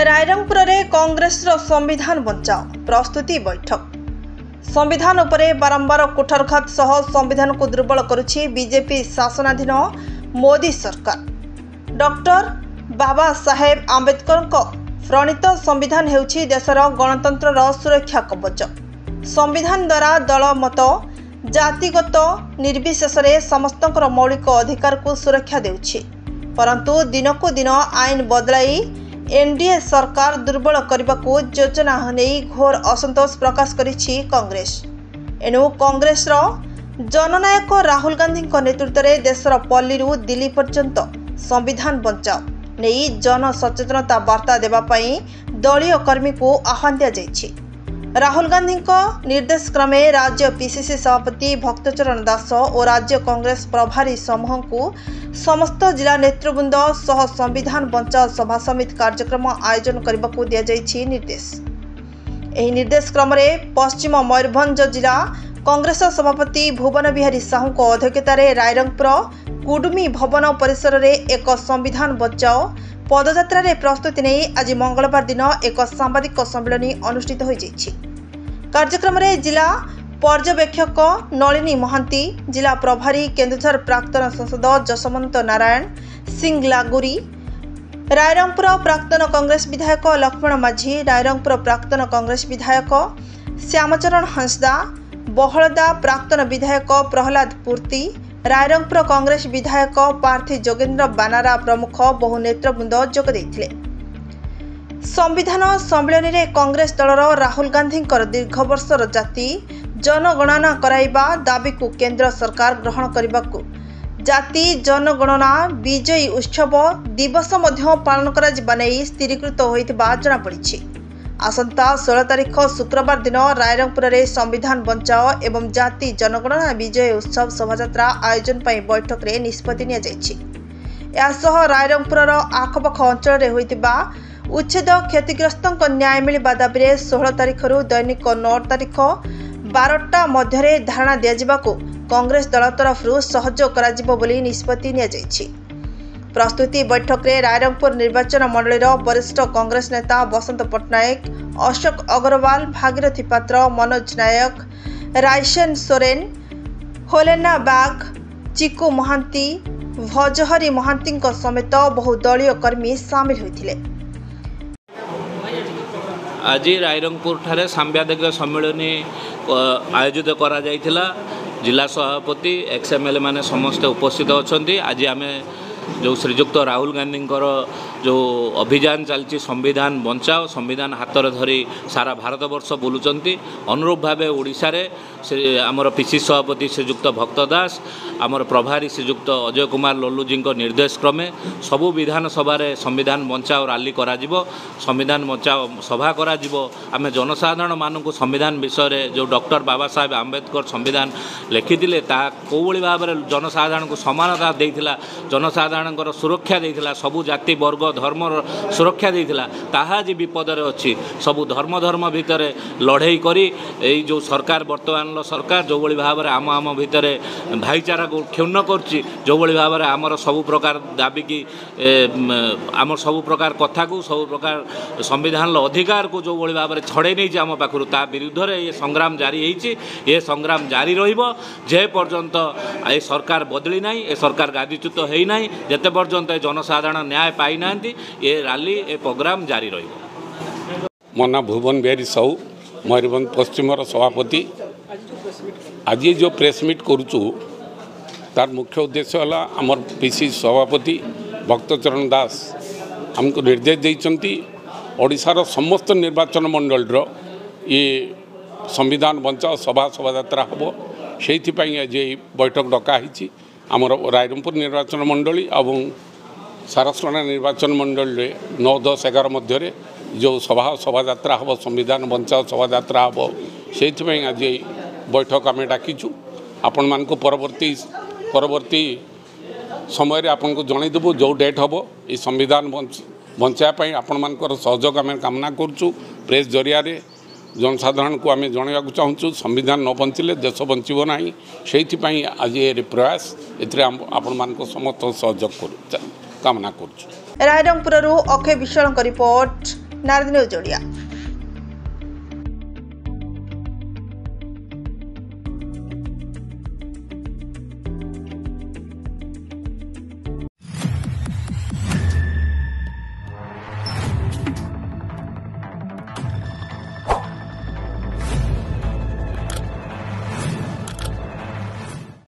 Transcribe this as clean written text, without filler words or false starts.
रायरंगपुर में कांग्रेस संविधान बचाओ प्रस्तुति बैठक। संविधान उपरे बारंबार कुठारघात सह संविधान को दुर्बल करुछि बीजेपी शासनाधीन मोदी सरकार। डॉक्टर बाबा साहेब आंबेडकर प्रणीत संविधान हेउछि देशर गणतंत्र सुरक्षा कवच। संविधान द्वारा दल मत जातिगत निर्विशेष समस्तंकर मौलिक अधिकार को सुरक्षा देउछि, परंतु दिनकू दिन आईन बदलाई एनडीए सरकार दुर्बल करने को योजना नहीं घोर असंतोष प्रकाश करिछि कांग्रेस। एणु कांग्रेस जननायक राहुल गांधी नेतृत्व में देशर पल्लीरू दिल्ली पर्यंत संविधान बचाओ नहीं जन सचेतनता वार्ता देवाई दलीय कर्मी को आह्वान दि। राहुल गांधी निर्देश क्रमे राज्य पीसीसी सभापति भक्तचरण दास और राज्य कांग्रेस प्रभारी समूह को समस्त जिला नेतृवृंद सह संविधान बचाओ सभा समिति कार्यक्रम आयोजन करने को दिया निर्देश। एही निर्देश क्रम पश्चिम मयूरभंज जिला कांग्रेस सभापति भुवन बिहारी साहू अध्यक्षतार रायरंगपुर कुडुमी भवन परिसर में एक संविधान बचाओ पदयात्रा प्रस्तुति नहीं आज मंगलवार दिन एक सांबादिक सम्मेलन अनुष्ठित हो जाइछि। कार्यक्रम में जिला पर्यवेक्षक नलिनी महांती, जिला प्रभारी केन्दुझर प्राक्तन सांसद जसवंत नारायण सिंह लागुरी, रायरंगपुर प्राक्तन कांग्रेस विधायक लक्ष्मण माझी, रायरंगपुर प्राक्तन कांग्रेस विधायक श्यामचरण हंसदा, बहलदा प्राक्तन विधायक प्रहलाद पूर्ति, रायरंगपुर कांग्रेस विधायक पार्थी जोगेन्द्र बानारा प्रमुख बहु नेतृवृंद जोग देइथिले। संविधान सम्मेलन में कांग्रेस दलर राहुल गांधी दीर्घ वर्षर जाति जनगणना कराइबा दाबी को केंद्र सरकार ग्रहण करने को जाति जनगणना विजयी उत्सव दिवस मध्य पालन करा नहीं स्थिरीकृत होइतिबा जଣା पड़िछि। आसंता 16 तारीख शुक्रवार दिन रायरंगपुर में संविधान बचाओ एवं जाति जनगणना विजय उत्सव शोभायात्रा आयोजन पर बैठक में निष्पत्ति नि जाइछि। यासह रायरंगपुर आखपाख अंचल में होइतिबा उच्छेद क्षतिग्रस्त न्याय मिलवा दाबी 16 तारीख दैनिक 9 तारीख 12टा मध्य धारणा दिजाको कांग्रेस दल तरफ सहयोग करा निष्पत्ति नि जाइछि। प्रस्तुति बैठक में रायरंगपुर निर्वाचन मंडल वरिष्ठ कांग्रेस नेता बसंत पट्टनायक, अशोक अग्रवाल, भागीरथी पात्र, मनोज नायक, रायसेन सोरेन, होलेना बाग, चिकू महांती, भजहरी महांती समेत बहु दलीय कर्मी सामिल होइथिले। आज रायरंगपुर ठारे सांबादिक सम्मेलन आयोजित करा जायथिला। जिला सभापति एक्सएमएलए माने समस्त उपस्थित अछंती। आज आमे जो श्रीजुक्त राहुल गांधी जो अभियान चलती संविधान बचाओ संविधान हाथ में धरी सारा भारत वर्ष बुलुचंती। अनुरूप भाव ओडिशा रे आमर पीसी सभापति श्रीजुक्त भक्त दास, आमर प्रभारी श्रीजुक्त अजय कुमार लल्लू जी निर्देश क्रमे सबु विधानसभा संविधान बचाओ रैली करा जिवो, संविधान बचाओ सभा करा जिवो। आमे जनसाधारण मानक संविधान विषय रे जो डॉक्टर बाबा साहेब आंबेडकर संविधान लिखिथिले ता कोवଳି भाबरे जनसाधारण को समानता देइथिला, जनसाधारण सुरक्षा देइथिला, सबु जाति वर्ग धर्म सुरक्षा देइथिला। ताहा जी विपदरे अछि सबु धर्म भितर लड़ाई करी एई जो सरकार वर्तमान सरकार जो भली भाव आम भितर भाईचारा को क्षुण्ण करछि, जो भली भाव आमर सबु प्रकार दाबी की आम सबु प्रकार कथा को सबु प्रकार संविधान अधिकार को जो भली भाव छड़े नहीं आम पाखु ता विरुद्ध रे ये संग्राम जारी होइछि। ये संग्राम जारी रहिबो जे पर्यंत ए सरकार बदली नाही, ए सरकार गादीच्युत हेई नाही, जेते पर्यंत जनसाधारण न्याय पाई ना ये रैली ए प्रोग्राम जारी रहिबो। मना भुवन बिहारी साहू मयूरभंज पश्चिम सभापति। आज जो प्रेस मीट करुचु तार मुख्य उद्देश्य है आमर पीसी सभापति भक्तचरण दास आमको निर्देश देइचंती ओडिशार समस्त निर्वाचन मंडल ये संविधान बचाओ सभा शोभायात्रा हम से आज बैठक डकाही आमर रायरंगपुर निर्वाचन मंडली और सारस्वना निर्वाचन मंडल 9, 10, 11 मध्य जो शोभायात्रा हम संविधान बचाओ शोभायात्रा हम से आज बैठक आम डाकिचु। आपण मान को परवर्ती समय आपन को जनईदेबू जो डेट हम ये संविधान बचाई आपण मान सहयोग आम कामना करुचु। प्रेस जरिया जनसाधारण को आम जनवाक चाहूँ संविधान न बंचिले देश बंचब ना से आज ये प्रयास आपण मान समस्त सहयोग कामना कर। Rairangpur Akshay Biswal report Narad news Odia.